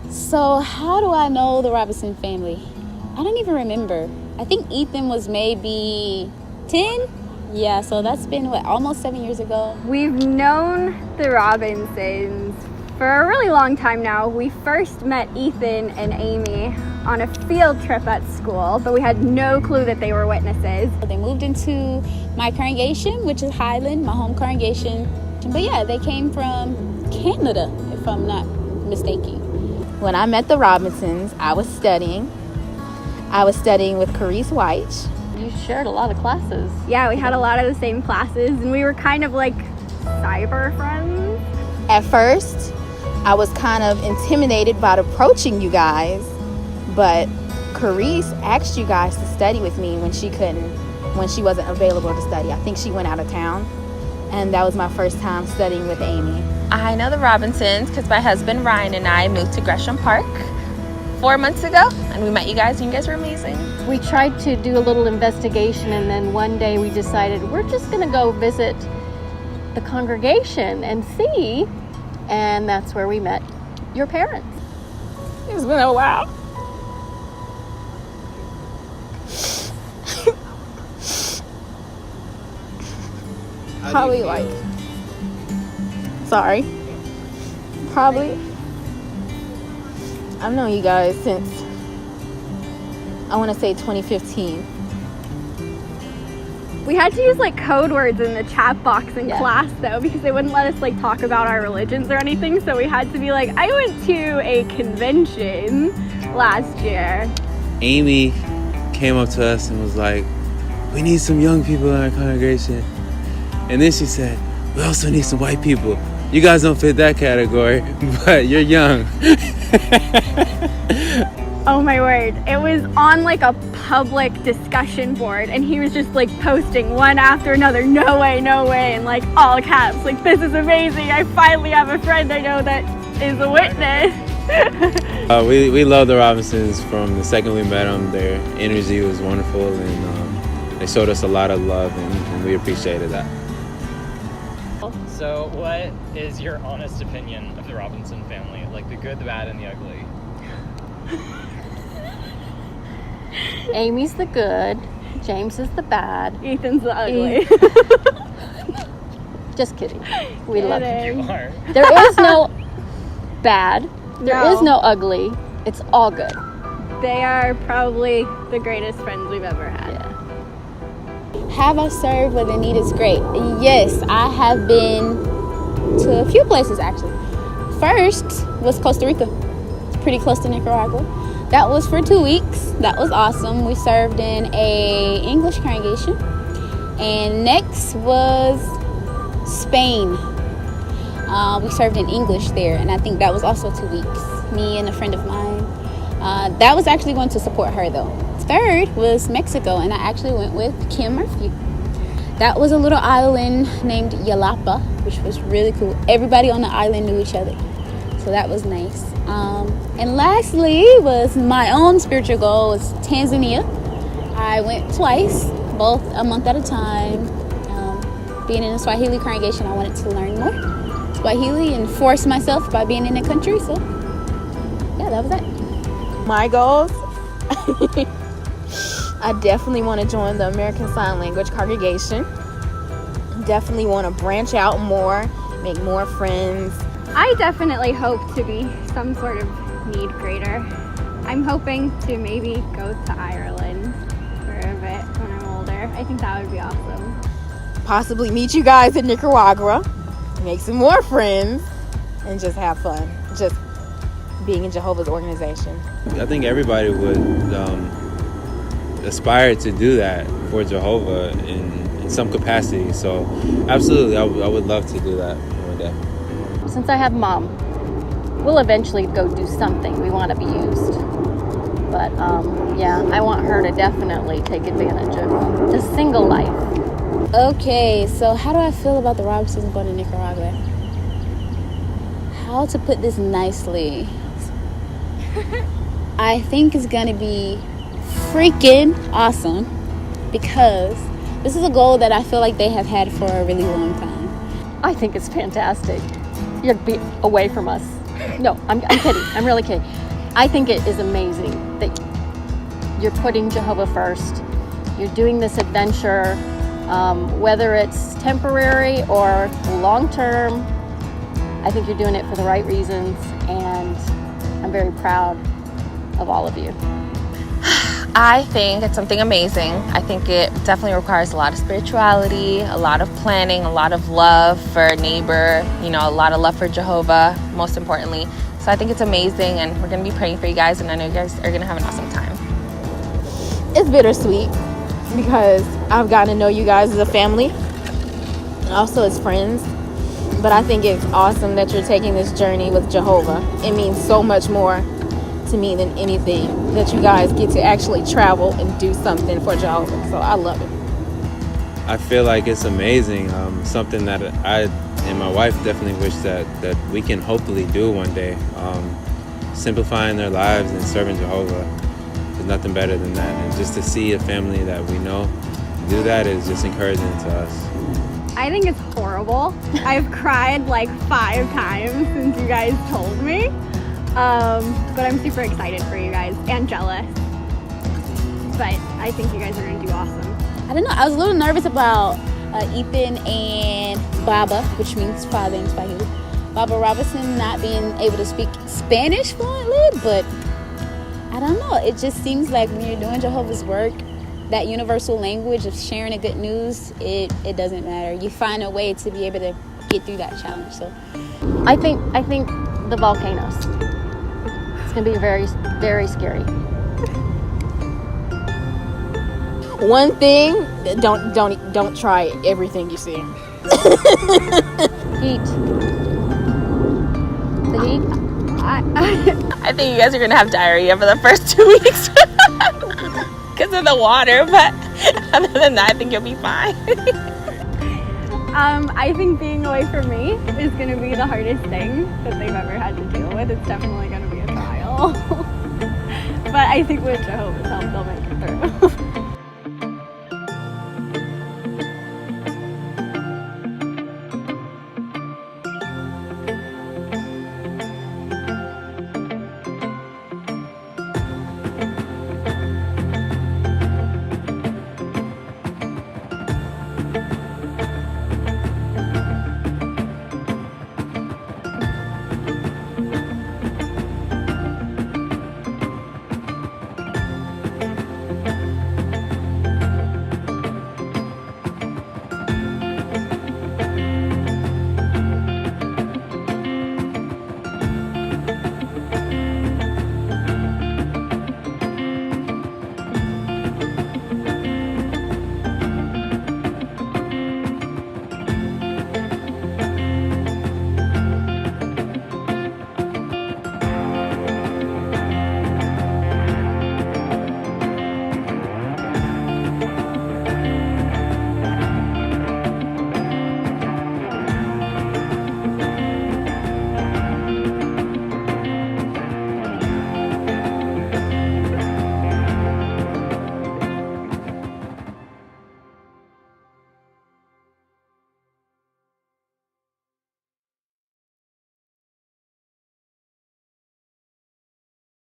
So how do I know the Robinson family? I don't even remember. I think Ethan was maybe 10. Yeah, so that's been almost 7 years ago. We've known the Robinsons for a really long time now. We first met Ethan and Amy on a field trip at school, but we had no clue that they were witnesses. They moved into my congregation, which is Highland, my home congregation. But yeah, they came from Canada, if I'm not mistaken. When I met the Robinsons, I was studying. I was studying with Carice White. You shared a lot of classes. Yeah, we had a lot of the same classes, and we were kind of like cyber friends. At first, I was kind of intimidated about approaching you guys, but Carice asked you guys to study with me when she wasn't available to study. I think she went out of town, and that was my first time studying with Amy. I know the Robinsons because my husband Ryan and I moved to Gresham Park 4 months ago, and we met you guys, and you guys were amazing. We tried to do a little investigation, and then one day we decided we're just going to go visit the congregation and see, and that's where we met your parents. It's been a while. Probably I've known you guys since, I want to say 2015. We had to use like code words in the chat box in class though, because they wouldn't let us like talk about our religions or anything. So we had to be like, I went to a convention last year. Amy came up to us and was like, we need some young people in our congregation. And then she said, we also need some white people. You guys don't fit that category, but you're young. Oh my word. It was on like a public discussion board, and he was just like posting one after another, no way, and like all caps, like, this is amazing. I finally have a friend I know that is a witness. We love the Robinsons from the second we met them. Their energy was wonderful, and they showed us a lot of love, and we appreciated that. So what is your honest opinion of the Robinson family? Like the good, the bad, and the ugly? Amy's the good, James is the bad, Ethan's the ugly. Just kidding. We love you. You are. There is no bad. There is no ugly. It's all good. They are probably the greatest friends we've ever had. Yeah. Have I served where the need is great? Yes, I have been to a few places actually. First was Costa Rica. It's pretty close to Nicaragua. That was for 2 weeks. That was awesome. We served in a English congregation. And next was Spain. We served in English there, and I think that was also 2 weeks. Me and a friend of mine. That was actually going to support her though. Third was Mexico, and I actually went with Kim Murphy. That was a little island named Yalapa, which was really cool. Everybody on the island knew each other, so that was nice. And lastly was my own spiritual goal was Tanzania. I went twice, both a month at a time. Being in a Swahili congregation, I wanted to learn more Swahili and force myself by being in the country. So yeah, that was it. My goals? I definitely want to join the American Sign Language congregation. Definitely want to branch out more, make more friends. I definitely hope to be some sort of need grader. I'm hoping to maybe go to Ireland for a bit when I'm older. I think that would be awesome. Possibly meet you guys in Nicaragua, make some more friends, and just have fun. Just being in Jehovah's organization. I think everybody would aspire to do that for Jehovah in some capacity. So absolutely, I would love to do that one day. Since I have Mom, we'll eventually go do something. We want to be used. But yeah, I want her to definitely take advantage of the single life. Okay, so how do I feel about the Robinsons going to Nicaragua? How to put this nicely? I think it's gonna be freaking awesome because this is a goal that I feel like they have had for a really long time. I think it's fantastic. You'd be away from us No, I'm kidding. I'm really kidding. I think it is amazing that you're putting Jehovah first. You're doing this adventure, whether it's temporary or long term. I think you're doing it for the right reasons, and I'm very proud of all of you. I think it's something amazing. I think it definitely requires a lot of spirituality, a lot of planning, a lot of love for neighbor, you know, a lot of love for Jehovah, most importantly. So I think it's amazing, and we're going to be praying for you guys, and I know you guys are going to have an awesome time. It's bittersweet because I've gotten to know you guys as a family and also as friends. But I think it's awesome that you're taking this journey with Jehovah. It means so much more to me than anything that you guys get to actually travel and do something for Jehovah. So I love it. I feel like it's amazing. Something that I and my wife definitely wish that we can hopefully do one day. Simplifying their lives and serving Jehovah. There's nothing better than that. And just to see a family that we know do that is just encouraging to us. I think it's horrible. I've cried like 5 times since you guys told me. But I'm super excited for you guys and jealous. But I think you guys are going to do awesome. I don't know. I was a little nervous about Ethan and Baba, which means father in Swahili. Baba Robinson not being able to speak Spanish fluently, but I don't know. It just seems like when you're doing Jehovah's work, that universal language of sharing the good news, it doesn't matter. You find a way to be able to get through that challenge. So I think the volcanoes. It's gonna be very, very scary. One thing, don't try everything you see. Heat. The heat. I think you guys are going to have diarrhea for the first 2 weeks because of the water, but other than that, I think you'll be fine. I think being away from me is going to be the hardest thing that they've ever had to deal with. It's definitely going to be a trial. But I think with Jehovah's help, they'll make it through.